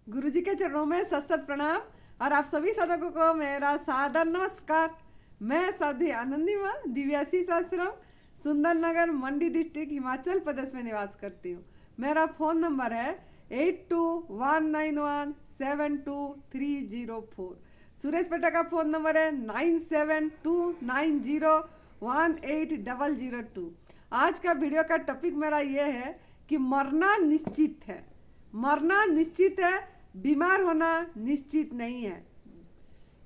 गुरुजी के चरणों में सत सत प्रणाम और आप सभी साधकों को मेरा सादर नमस्कार। मैं साध्वी आनंदी माँ दिव्यासी आश्रम सुंदर नगर मंडी डिस्ट्रिक्ट हिमाचल प्रदेश में निवास करती हूँ। मेरा फ़ोन नंबर है 8219172304। सुरेश बेटा का फ़ोन नंबर है 9729018002। आज का वीडियो का टॉपिक मेरा ये है कि मरना निश्चित है। मरना निश्चित है, बीमार होना निश्चित नहीं है।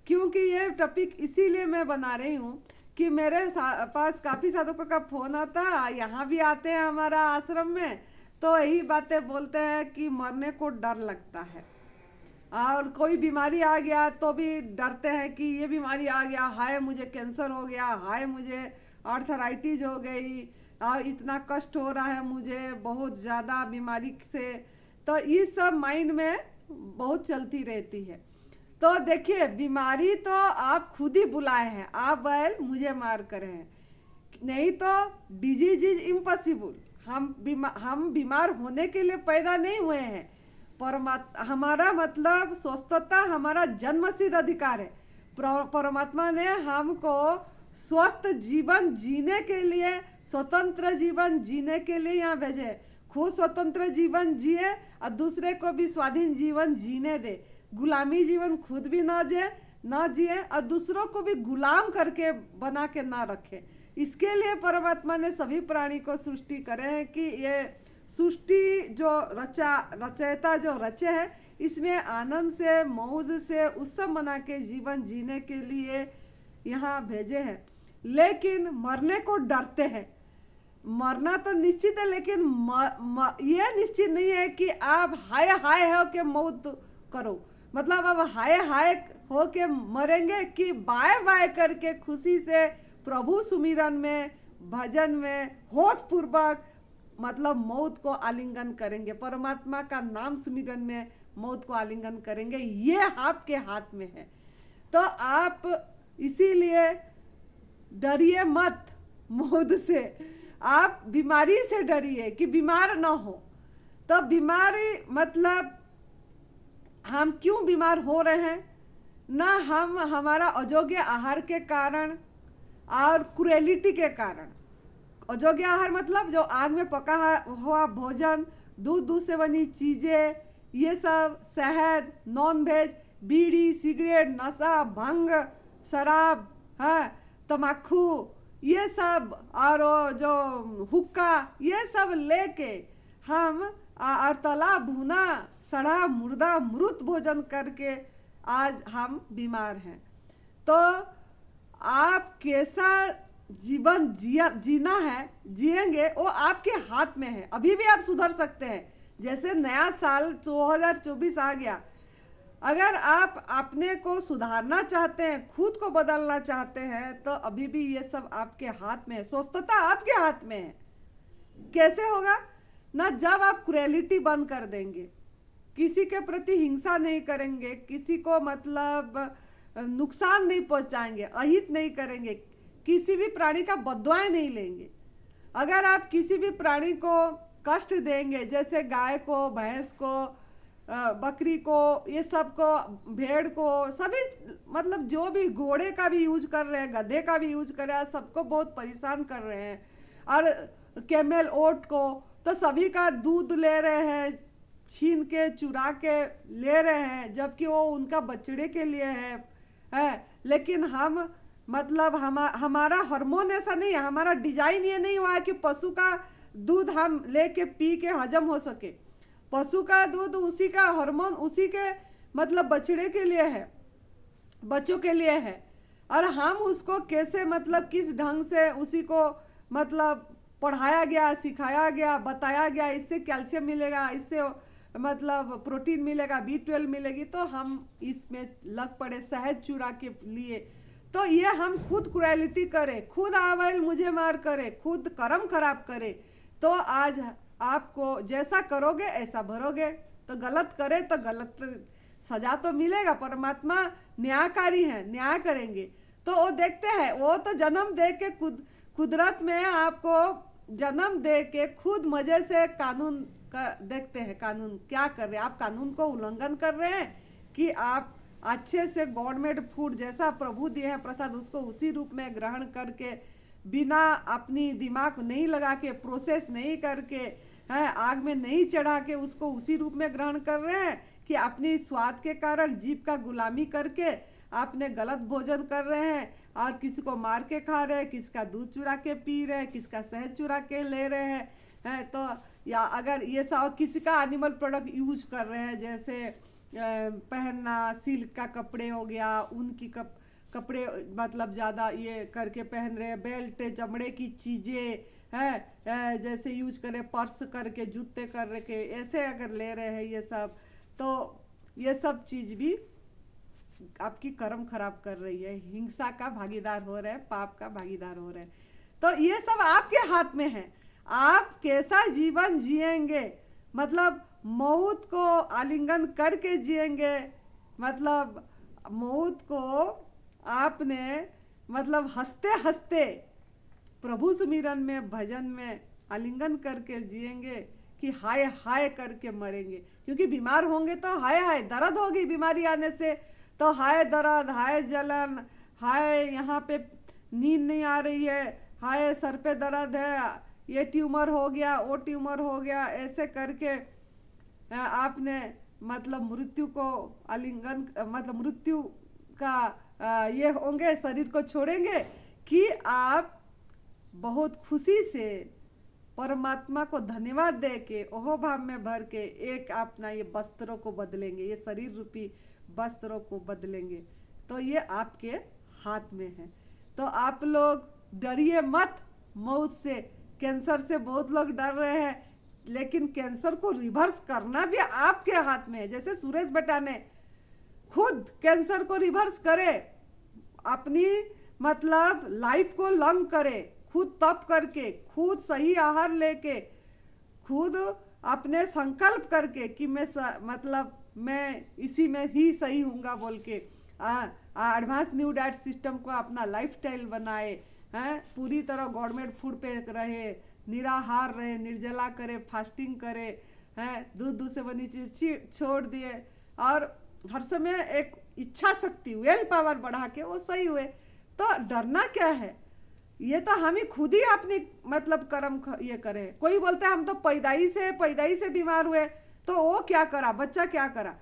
क्योंकि ये टॉपिक इसीलिए मैं बना रही हूँ कि मेरे पास काफ़ी साधकों का फ़ोन आता है, यहाँ भी आते हैं हमारा आश्रम में, तो यही बातें बोलते हैं कि मरने को डर लगता है। और कोई बीमारी आ गया तो भी डरते हैं कि ये बीमारी आ गया, हाय मुझे कैंसर हो गया, हाय मुझे आर्थराइटिस हो गई, और इतना कष्ट हो रहा है मुझे बहुत ज़्यादा बीमारी से। तो ये सब माइंड में बहुत चलती रहती है। तो देखिए, बीमारी तो आप खुद ही बुलाए हैं, आप बैल मुझे मार कर हैं, नहीं तो डिजीज इज इम्पॉसिबल। हम बीमार होने के लिए पैदा नहीं हुए हैं। हमारा मतलब स्वस्थता हमारा जन्मसिद्ध अधिकार है। परमात्मा ने हमको स्वस्थ जीवन जीने के लिए, स्वतंत्र जीवन जीने के लिए यहाँ भेजे। खुद स्वतंत्र जीवन जिए और दूसरे को भी स्वाधीन जीवन जीने दे। गुलामी जीवन खुद भी ना जिए और दूसरों को भी गुलाम करके बना के ना रखे। इसके लिए परमात्मा ने सभी प्राणी को सृष्टि करे हैं कि ये सृष्टि जो रचयिता जो रचे है, इसमें आनंद से मौज से उत्सव मना के जीवन जीने के लिए यहाँ भेजे हैं। लेकिन मरने को डरते हैं। मरना तो निश्चित है, लेकिन ये निश्चित नहीं है कि आप हाय हाय हो के मौत करो। मतलब अब हाय हाय हो के मरेंगे कि बाय बाय करके खुशी से प्रभु सुमिरन में, भजन में होश पूर्वक मतलब मौत को आलिंगन करेंगे, परमात्मा का नाम सुमिरन में मौत को आलिंगन करेंगे। ये आपके हाथ में है। तो आप इसीलिए डरिए मत मौत से, आप बीमारी से डरिए कि बीमार ना हो। तो बीमारी मतलब हम क्यों बीमार हो रहे हैं ना, हम हमारा अयोग्य आहार के कारण और क्रुएलिटी के कारण। अयोग्य आहार मतलब जो आग में पका हुआ भोजन, दूध से बनी चीज़ें, ये सब, शहद, नॉन वेज, बीड़ी, सिगरेट, नशा, भंग, शराब, हाँ, तम्बाकू, ये सब, और जो हुक्का, ये सब लेके हम और तला भुना सड़ा मुर्दा मृत भोजन करके आज हम बीमार हैं। तो आप कैसा जीवन जीना है, जिएंगे, वो आपके हाथ में है। अभी भी आप सुधर सकते हैं। जैसे नया साल 2024 आ गया, अगर आप अपने को सुधारना चाहते हैं, खुद को बदलना चाहते हैं, तो अभी भी ये सब आपके हाथ में है। स्वस्थता आपके हाथ में है। कैसे होगा ना, जब आप क्रुएलिटी बंद कर देंगे, किसी के प्रति हिंसा नहीं करेंगे, किसी को मतलब नुकसान नहीं पहुंचाएंगे, अहित नहीं करेंगे, किसी भी प्राणी का बददुआएं नहीं लेंगे। अगर आप किसी भी प्राणी को कष्ट देंगे, जैसे गाय को, भैंस को, बकरी को, ये सब को, भेड़ को, सभी मतलब जो भी, घोड़े का भी यूज कर रहे हैं, गधे का भी यूज कर रहे हैं, सबको बहुत परेशान कर रहे हैं। और कैमल ओट को तो सभी का दूध ले रहे हैं, छीन के चुरा के ले रहे हैं, जबकि वो उनका बछड़े के लिए है। लेकिन हम मतलब हमारा हार्मोन ऐसा नहीं है, हमारा डिजाइन ये नहीं हुआ है कि पशु का दूध हम लेके पी के हजम हो सके। पशु का दूध उसी का हार्मोन उसी के मतलब बछड़े के लिए है, बच्चों के लिए है। और हम उसको कैसे मतलब किस ढंग से उसी को मतलब पढ़ाया गया, सिखाया गया, बताया गया, इससे कैल्शियम मिलेगा, इससे मतलब प्रोटीन मिलेगा, B12 मिलेगी, तो हम इसमें लग पड़े शहद चुरा के लिए। तो ये हम खुद क्रुएलिटी करें, खुद आवेल मुझे मार करे, खुद कर्म खराब करे, तो आज आपको जैसा करोगे ऐसा भरोगे। तो गलत करे तो गलत सजा तो मिलेगा। परमात्मा न्यायकारी है, न्याय करेंगे। तो वो देखते हैं, वो तो जन्म दे के कुदरत में आपको जन्म दे के खुद मजे से कानून देखते हैं कानून क्या कर रहे हैं। आप कानून को उल्लंघन कर रहे हैं कि आप अच्छे से गवर्नमेंट फूड जैसा प्रभु दिए हैं प्रसाद उसको उसी रूप में ग्रहण करके बिना अपनी दिमाग नहीं लगा के प्रोसेस नहीं करके है आग में नहीं चढ़ा के उसको उसी रूप में ग्रहण कर रहे हैं कि अपनी स्वाद के कारण जीभ का गुलामी करके आपने गलत भोजन कर रहे हैं और किसी को मार के खा रहे हैं, किसका दूध चुरा के पी रहे हैं, किसका शहद चुरा के ले रहे हैं तो या अगर ये सब किसी का एनिमल प्रोडक्ट यूज कर रहे हैं जैसे पहनना सिल्क का कपड़े हो गया ऊन की कपड़े मतलब ज़्यादा ये करके पहन रहे हैं, बेल्ट चमड़े की चीज़ें हैं जैसे यूज करें पर्स करके जूते कर के ऐसे अगर ले रहे हैं ये सब तो ये सब चीज़ भी आपकी कर्म खराब कर रही है, हिंसा का भागीदार हो रहे हैं, पाप का भागीदार हो रहे हैं। तो ये सब आपके हाथ में है, आप कैसा जीवन जिएंगे, मतलब मौत को आलिंगन करके जिएंगे, मतलब मौत को आपने मतलब हंसते हंसते प्रभु सुमिरन में भजन में आलिंगन करके जिएंगे कि हाय हाय करके मरेंगे। क्योंकि बीमार होंगे तो हाय हाय दर्द होगी, बीमारी आने से तो हाय दर्द, हाय जलन, हाय यहाँ पे नींद नहीं आ रही है, हाय सर पे दर्द है, ये ट्यूमर हो गया, वो ट्यूमर हो गया, ऐसे करके आपने मतलब मृत्यु को आलिंगन मतलब मृत्यु का ये होंगे, शरीर को छोड़ेंगे कि आप बहुत खुशी से परमात्मा को धन्यवाद दे के ओहो भाव में भर के एक अपना ये वस्त्रों को बदलेंगे, ये शरीर रूपी वस्त्रों को बदलेंगे। तो ये आपके हाथ में है। तो आप लोग डरिए मत मौत से, कैंसर से बहुत लोग डर रहे हैं लेकिन कैंसर को रिवर्स करना भी आपके हाथ में है। जैसे सुरेश बेटा ने खुद कैंसर को रिवर्स करे, अपनी मतलब लाइफ को लंग करे, खुद तप करके, खुद सही आहार लेके, खुद अपने संकल्प करके कि मैं मतलब मैं इसी में ही सही हूँगा बोल के एडवांस न्यू डाइट सिस्टम को अपना लाइफस्टाइल बनाए हैं, पूरी तरह गवर्नमेंट फूड पे रहे, निराहार रहे, निर्जला करे, फास्टिंग करे हैं, दूध से बनी चीज छोड़ दिए और हर समय एक इच्छा शक्ति विल पावर बढ़ा के वो सही हुए। तो डरना क्या है, ये तो हम ही खुद ही अपनी मतलब कर्म ये करें। कोई बोलते हैं हम तो पैदाई से बीमार हुए, तो वो क्या करा, बच्चा क्या करा,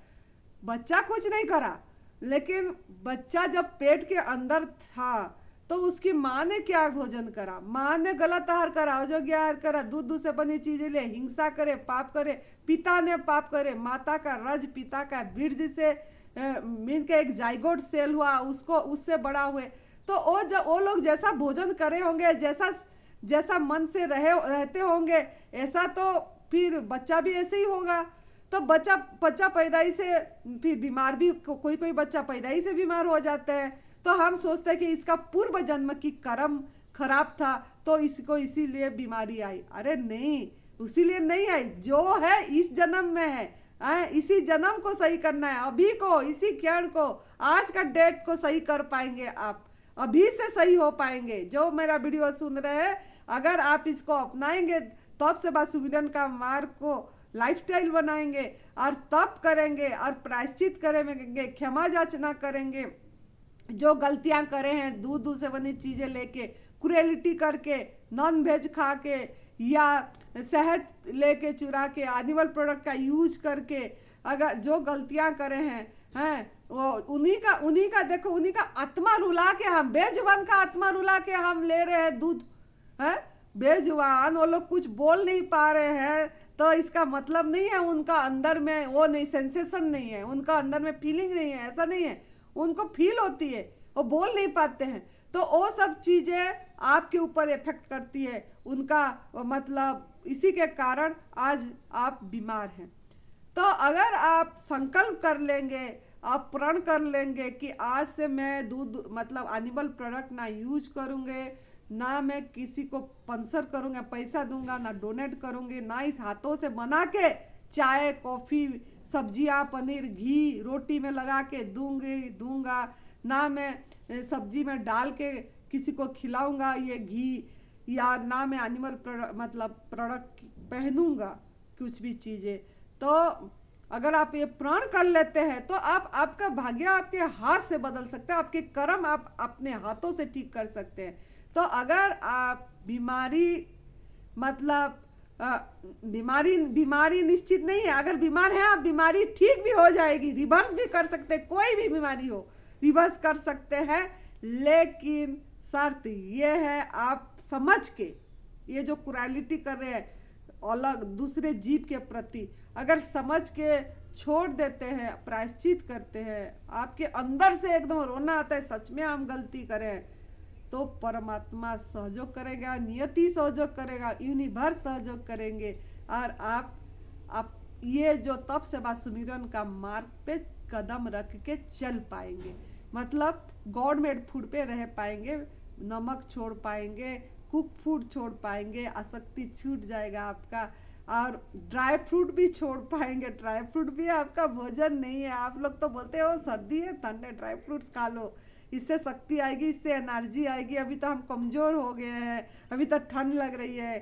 बच्चा कुछ नहीं करा, लेकिन बच्चा जब पेट के अंदर था तो उसकी माँ ने क्या भोजन करा, माँ ने गलत आहार करा, अयोग्य आहार करा, दूध से बनी चीजें ले, हिंसा करे, पाप करे, पिता ने पाप करे, माता का रज पिता का बीज से मीन के एक जाइगोट सेल हुआ, उसको उससे बड़ा हुए। तो वो लोग जैसा भोजन करे होंगे, जैसा मन से रहते होंगे, ऐसा तो फिर बच्चा भी ऐसे ही होगा। तो बच्चा पैदाई से फिर बीमार भी, कोई बच्चा पैदाई से बीमार हो जाते हैं। तो हम सोचते हैं कि इसका पूर्व जन्म की कर्म खराब था तो इसको इसीलिए बीमारी आई। अरे नहीं, इसीलिए नहीं आई, जो है इस जन्म में है, इसी जन्म को सही करना है, अभी को, इसी क्षण को, आज का डेट को सही कर पाएंगे आप, अभी से सही हो पाएंगे। जो मेरा वीडियो सुन रहे हैं, अगर आप इसको अपनाएंगे तब से बाद सुमिरन का मार्ग को लाइफस्टाइल बनाएंगे और तप करेंगे और प्रायश्चित करेंगे, क्षमा याचना करेंगे, जो गलतियां करे हैं दूध से बनी चीजें लेके, क्रुएलिटी करके, नॉन वेज खा के या शहद लेके चुरा के, एनिमल प्रोडक्ट का यूज करके, अगर जो गलतियां करे हैं वो उन्हीं का देखो, उन्हीं का आत्मा रुला के हम, बेजुबान का आत्मा रुला के हम ले रहे हैं दूध है। बेजुबान वो लोग कुछ बोल नहीं पा रहे हैं तो इसका मतलब नहीं है उनका अंदर में वो नहीं, सेंसेशन नहीं है, उनका अंदर में फीलिंग नहीं है, ऐसा नहीं है, उनको फील होती है, वो बोल नहीं पाते हैं। तो वो सब चीजें आपके ऊपर इफेक्ट करती है, उनका मतलब इसी के कारण आज आप बीमार हैं। तो अगर आप संकल्प कर लेंगे, आप प्रण कर लेंगे कि आज से मैं दूध मतलब एनिमल प्रोडक्ट ना यूज करूंगे, ना मैं किसी को स्पॉन्सर करूंगा, पैसा दूंगा, ना डोनेट करूंगी, ना इस हाथों से बना के चाय कॉफी सब्जियां पनीर घी रोटी में लगा के दूंगा, ना मैं सब्जी में डाल के किसी को खिलाऊंगा ये घी, या ना मैं एनिमल मतलब प्रोडक्ट पहनूंगा। कुछ भी चीजें। तो अगर आप ये प्रण कर लेते हैं तो आप आपका भाग्य आपके हाथ से बदल सकते हैं, आपके कर्म आप अपने हाथों से ठीक कर सकते हैं। तो अगर आप बीमारी मतलब बीमारी निश्चित नहीं है, अगर बीमार है आप, बीमारी ठीक भी हो जाएगी, रिवर्स भी कर सकते हैं, कोई भी बीमारी हो रिवर्स कर सकते हैं। लेकिन शर्त ये है, आप समझ के ये जो क्रुएलिटी कर रहे हैं अलग दूसरे जीव के प्रति, अगर समझ के छोड़ देते हैं, प्रायश्चित करते हैं, आपके अंदर से एकदम रोना आता है सच में हम गलती करें, तो परमात्मा सहयोग करेगा, नियति सहयोग करेगा, यूनिवर्स सहयोग करेंगे, और आप ये जो तप सेवा सुमिरन का मार्ग पे कदम रख के चल पाएंगे। मतलब गॉड मेड फूड पे रह पाएंगे, नमक छोड़ पाएंगे, कुक फूड छोड़ पाएंगे, आसक्ति छूट जाएगा आपका, और ड्राई फ्रूट भी छोड़ पाएंगे। ड्राई फ्रूट भी आपका भोजन नहीं है। आप लोग तो बोलते हो सर्दी है ठंड है ड्राई फ्रूट्स खा लो, इससे शक्ति आएगी, इससे एनर्जी आएगी, अभी तो हम कमजोर हो गए हैं, अभी तो ठंड लग रही है,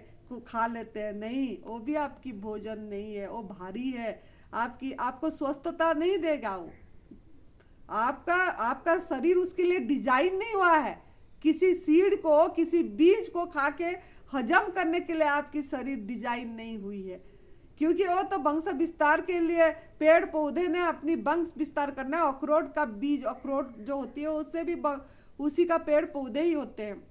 खा लेते हैं। नहीं, वो भी आपकी भोजन नहीं है, वो भारी है, आपको स्वस्थता नहीं देगा। वो आपका शरीर उसके लिए डिजाइन नहीं हुआ है। किसी सीड को, किसी बीज को खा के हजम करने के लिए आपकी शरीर डिजाइन नहीं हुई है, क्योंकि वो तो वंश विस्तार के लिए पेड़ पौधे ने अपनी वंश विस्तार करना है। अखरोट का बीज, अखरोट जो होती है उससे भी उसी का पेड़ पौधे ही होते हैं,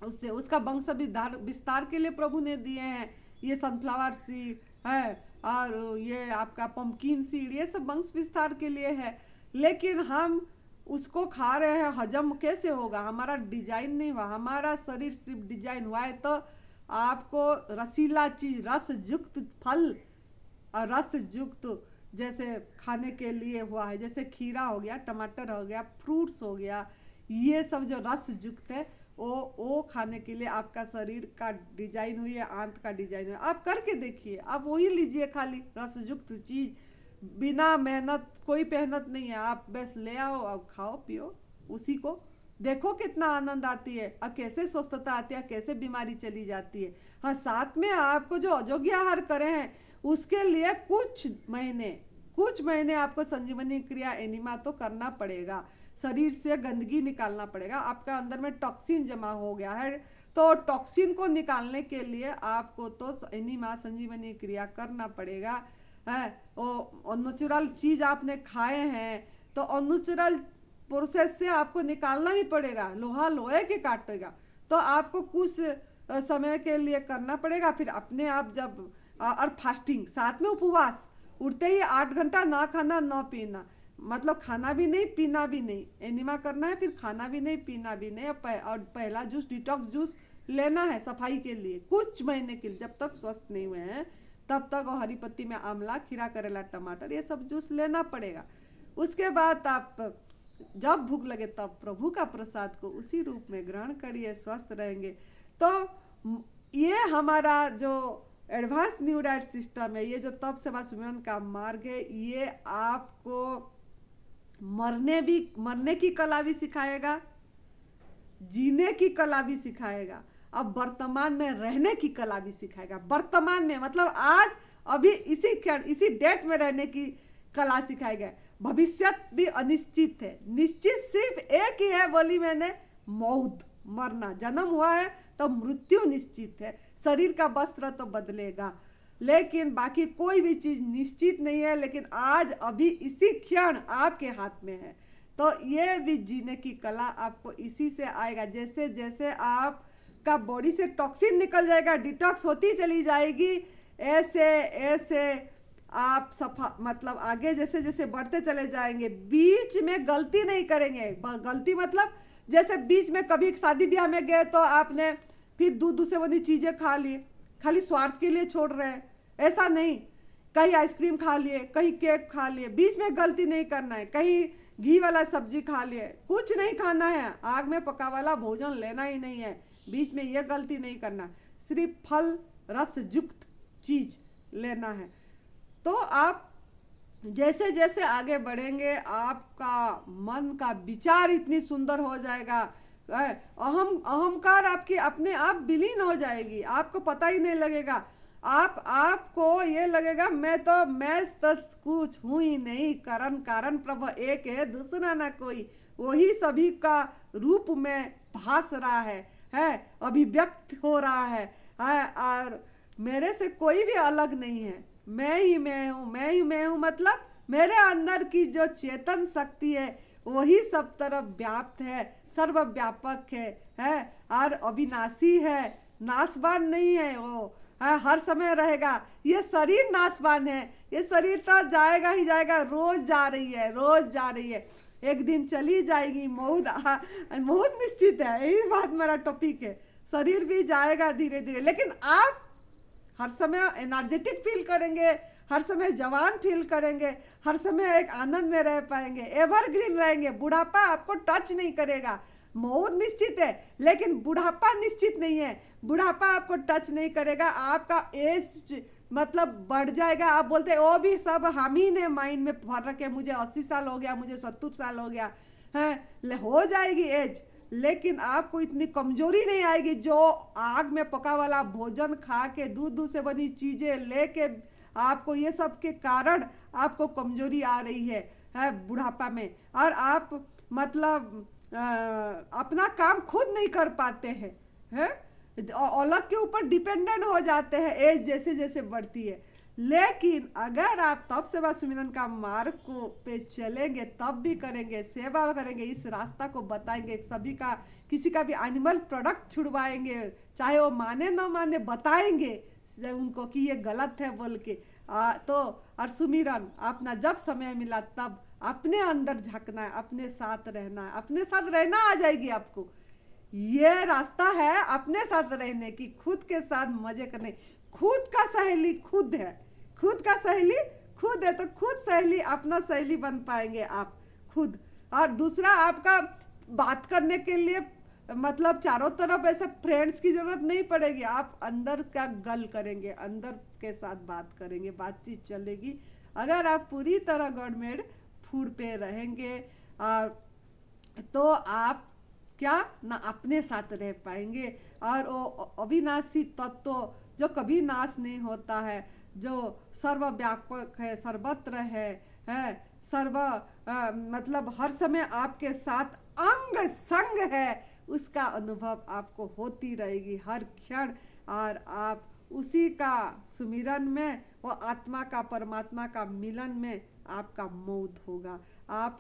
उससे उसका वंश विस्तार के लिए प्रभु ने दिए हैं। ये सनफ्लावर सीड है और ये आपका पंपकिन सीड, ये सब वंश विस्तार के लिए है। लेकिन हम उसको खा रहे हैं, हजम कैसे होगा? हमारा डिजाइन नहीं हुआ, हमारा शरीर सिर्फ डिजाइन हुआ है। तो आपको रसीला चीज, रस युक्त फल और रस युक्त जैसे खाने के लिए हुआ है, जैसे खीरा हो गया, टमाटर हो गया, फ्रूट्स हो गया, ये सब जो रस युक्त है वो खाने के लिए आपका शरीर का डिजाइन हुई है, आंत का डिजाइन हुई है। आप करके देखिए, आप वही लीजिए, खाली रस युक्त चीज, बिना मेहनत, कोई मेहनत नहीं है। आप बस ले आओ और खाओ पियो उसी को, देखो कितना आनंद आती है और कैसे स्वस्थता आती है, कैसे बीमारी चली जाती है। हाँ, साथ में आपको जो अयोग्य आहार करे हैं उसके लिए कुछ महीने आपको संजीवनी क्रिया एनिमा तो करना पड़ेगा, शरीर से गंदगी निकालना पड़ेगा। आपका अंदर में टॉक्सिन जमा हो गया है, तो टॉक्सिन को निकालने के लिए आपको तो एनिमा संजीवनी क्रिया करना पड़ेगा। है वो नेचुरल चीज आपने खाए हैं तो अननेचुरल प्रोसेस से आपको निकालना भी पड़ेगा, लोहा लोहे के काटेगा, तो आपको कुछ समय के लिए करना पड़ेगा। फिर अपने आप जब, और फास्टिंग साथ में उपवास, उठते ही 8 घंटा ना खाना ना पीना, मतलब खाना भी नहीं पीना भी नहीं, एनिमा करना है, फिर खाना भी नहीं पीना भी नहीं, और पहला जूस डिटॉक्स जूस लेना है सफाई के लिए कुछ महीने के लिए, जब तक स्वस्थ नहीं हुए हैं तब तक। और हरी पत्ती में आंवला, खीरा, करेला, टमाटर, ये सब जूस लेना पड़ेगा। उसके बाद आप जब भूख लगे तब प्रभु का प्रसाद को उसी रूप में ग्रहण करिए, स्वस्थ रहेंगे। तो ये हमारा जो एडवांस न्यू डाइट सिस्टम है, ये जो तप सेवा सुमिरन का मार्ग है, ये आपको मरने की कला भी सिखाएगा, जीने की कला भी सिखाएगा, अब वर्तमान में रहने की कला भी सिखाएगा। वर्तमान में मतलब आज, अभी, इसी क्षण, इसी डेट में रहने की कला सिखाएगा। भविष्य भी अनिश्चित है, निश्चित सिर्फ एक ही है, बोली मैंने, मौत, मरना। जन्म हुआ है तो मृत्यु निश्चित है, शरीर का वस्त्र तो बदलेगा, लेकिन बाकी कोई भी चीज निश्चित नहीं है। लेकिन आज, अभी, इसी क्षण आपके हाथ में है। तो ये भी जीने की कला आपको इसी से आएगा। जैसे जैसे आप का बॉडी से टॉक्सिन निकल जाएगा, डिटॉक्स होती चली जाएगी, ऐसे ऐसे आप सफा, मतलब आगे जैसे जैसे बढ़ते चले जाएंगे, बीच में गलती नहीं करेंगे। गलती मतलब जैसे बीच में कभी शादी ब्याह में गए तो आपने फिर दूध से बनी चीजें खा ली, खाली स्वार्थ के लिए छोड़ रहे हैं, ऐसा नहीं। कहीं आइसक्रीम खा लिए, कहीं केक खा लिए, बीच में गलती नहीं करना है। कहीं घी वाला सब्जी खा लिए, कुछ नहीं खाना है, आग में पका वाला भोजन लेना ही नहीं है, बीच में ये गलती नहीं करना, सिर्फ फल रस युक्त चीज लेना है। तो आप जैसे जैसे आगे बढ़ेंगे, आपका मन का विचार इतनी सुंदर हो जाएगा, अहंकार आपकी अपने आप विलीन हो जाएगी, आपको पता ही नहीं लगेगा। आपको ये लगेगा मैं तो कुछ हूं ही नहीं, कारण प्रभु एक है, दूसरा ना कोई, वही सभी का रूप में भास रहा है अभिव्यक्त हो रहा है, और मेरे से कोई भी अलग नहीं है, मैं ही मैं हूँ, मैं ही मैं हूँ, मतलब मेरे अंदर की जो चेतन शक्ति है वही सब तरफ व्याप्त है, सर्वव्यापक है और अविनाशी है, नाशवान नहीं है वो, हर समय रहेगा। ये शरीर नाशवान है, ये शरीर तो जाएगा ही जाएगा, रोज जा रही है, रोज जा रही है, एक दिन चली जाएगी, मौत निश्चित है, यही बात मेरा टॉपिक है। शरीर भी जाएगा धीरे धीरे, लेकिन आप हर समय एनर्जेटिक फील करेंगे, हर समय जवान फील करेंगे, हर समय एक आनंद में रह पाएंगे, एवरग्रीन रहेंगे, बुढ़ापा आपको टच नहीं करेगा। मौत निश्चित है लेकिन बुढ़ापा निश्चित नहीं है, बुढ़ापा आपको टच नहीं करेगा, आपका एज मतलब बढ़ जाएगा। आप बोलते हैं वो भी सब हम ही ने माइंड में भर रखे, मुझे 80 साल हो गया, मुझे 70 साल हो गया है, हो जाएगी एज, लेकिन आपको इतनी कमजोरी नहीं आएगी। जो आग में पका वाला भोजन खा के, दूध से बनी चीजें लेके, आपको ये सब के कारण आपको कमजोरी आ रही है बुढ़ापा में, और आप मतलब अपना काम खुद नहीं कर पाते हैं, अलग के ऊपर डिपेंडेंट हो जाते हैं एज जैसे जैसे बढ़ती है। लेकिन अगर आप तप सेवा सुमिरन का मार्ग को पे चलेंगे, तब भी करेंगे, सेवा करेंगे, इस रास्ता को बताएंगे, सभी का, किसी का भी एनिमल प्रोडक्ट छुड़वाएंगे, चाहे वो माने ना माने, बताएंगे उनको कि ये गलत है बोल के, तो और सुमिरन अपना जब समय मिला तब अपने अंदर झांकना है, अपने साथ रहना है, अपने साथ रहना आ जाएगी आपको। ये रास्ता है अपने साथ रहने की, खुद के साथ मजे करने। खुद का सहेली खुद है, खुद का सहेली खुद है, तो खुद सहेली, अपना सहेली बन पाएंगे आप खुद। और दूसरा, आपका बात करने के लिए मतलब चारों तरफ ऐसे फ्रेंड्स की जरूरत नहीं पड़ेगी, आप अंदर का गल करेंगे, अंदर के साथ बात करेंगे, बातचीत चलेगी। अगर आप पूरी तरह गवर्नमेंट फूड पे रहेंगे तो आप क्या ना अपने साथ रह पाएंगे, और वो अविनाशी तत्व जो कभी नाश नहीं होता है, जो सर्वव्यापक है, सर्वत्र है सर्व मतलब हर समय आपके साथ अंग संग है, उसका अनुभव आपको होती रहेगी हर क्षण। और आप उसी का सुमिरन में, वो आत्मा का परमात्मा का मिलन में आपका मौत होगा। आप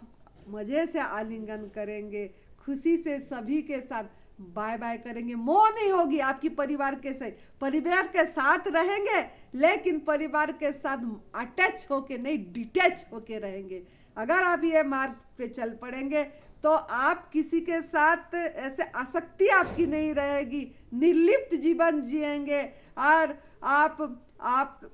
मजे से आलिंगन करेंगे, खुशी से सभी के साथ बाय बाय करेंगे, मोह नहीं होगी आपकी परिवार के साथ, परिवार के साथ रहेंगे लेकिन परिवार के साथ अटैच होके नहीं, डिटैच होके रहेंगे। अगर आप ये मार्ग पे चल पड़ेंगे तो आप किसी के साथ ऐसे आसक्ति आपकी नहीं रहेगी, निर्लिप्त जीवन जिएंगे, और आप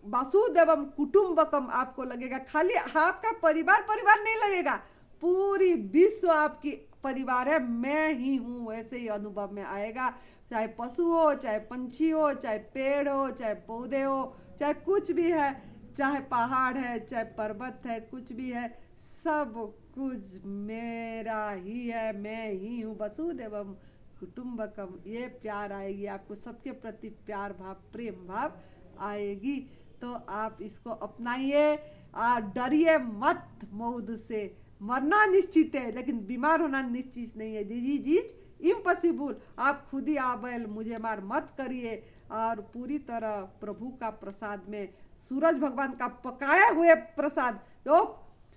वसुदेवम कुटुंबकम आपको लगेगा। खाली आपका परिवार परिवार नहीं लगेगा, पूरी विश्व आपकी परिवार है, मैं ही हूँ, ऐसे ही अनुभव में आएगा। चाहे पशु हो, चाहे पंछी हो, चाहे पेड़ हो, चाहे पौधे हो, चाहे कुछ भी है, चाहे पहाड़ है, चाहे पर्वत है, कुछ भी है, सब कुछ मेरा ही है, मैं ही हूँ, वसुदेवम कुटुंबकम। ये प्यार आएगी आपको, सबके प्रति प्यार भाव, प्रेम भाव आएगी। तो आप इसको अपनाइए, डरिए मत मौत से। मरना निश्चित है लेकिन बीमार होना निश्चित नहीं है, दिस इम्पॉसिबल। आप खुद ही आबैल मुझे मार मत करिए, और पूरी तरह प्रभु का प्रसाद में, सूरज भगवान का पकाए हुए प्रसाद,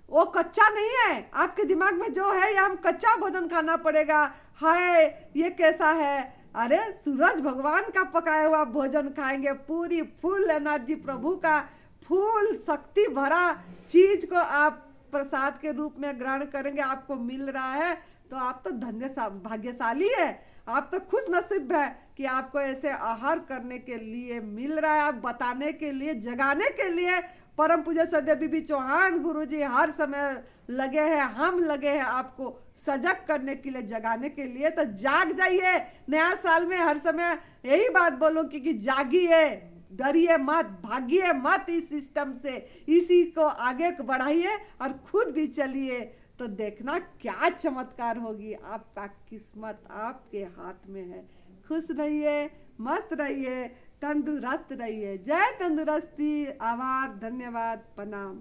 वो कच्चा नहीं है। आपके दिमाग में जो है, ये हम कच्चा भोजन खाना पड़ेगा, हाय ये कैसा है, अरे सूरज भगवान का पकाया हुआ भोजन खाएंगे, पूरी फुल एनर्जी, प्रभु का फुल शक्ति भरा चीज को आप प्रसाद के रूप में ग्रहण करेंगे, आपको मिल रहा है तो आप तो धन्य भाग्यशाली है, आप तो खुश नसीब है कि आपको ऐसे आहार करने के लिए मिल रहा है। आप बताने के लिए, जगाने के लिए परम पूज्य सदैव बीबी चौहान गुरुजी हर समय लगे हैं, हम लगे हैं आपको सजग करने के लिए, जगाने के लिए। तो जाग जाइए, नया साल में हर समय यही बात बोलूं कि जागिए, डरिए मत, भागिए मत इस सिस्टम से, इसी को आगे बढ़ाइए और खुद भी चलिए, तो देखना क्या चमत्कार होगी। आपका किस्मत आपके हाथ में है। खुश रहिए, मस्त रहिए, तंदुरुस्त रहिए। जय तंदुरुस्ती। आभार, धन्यवाद, प्रणाम।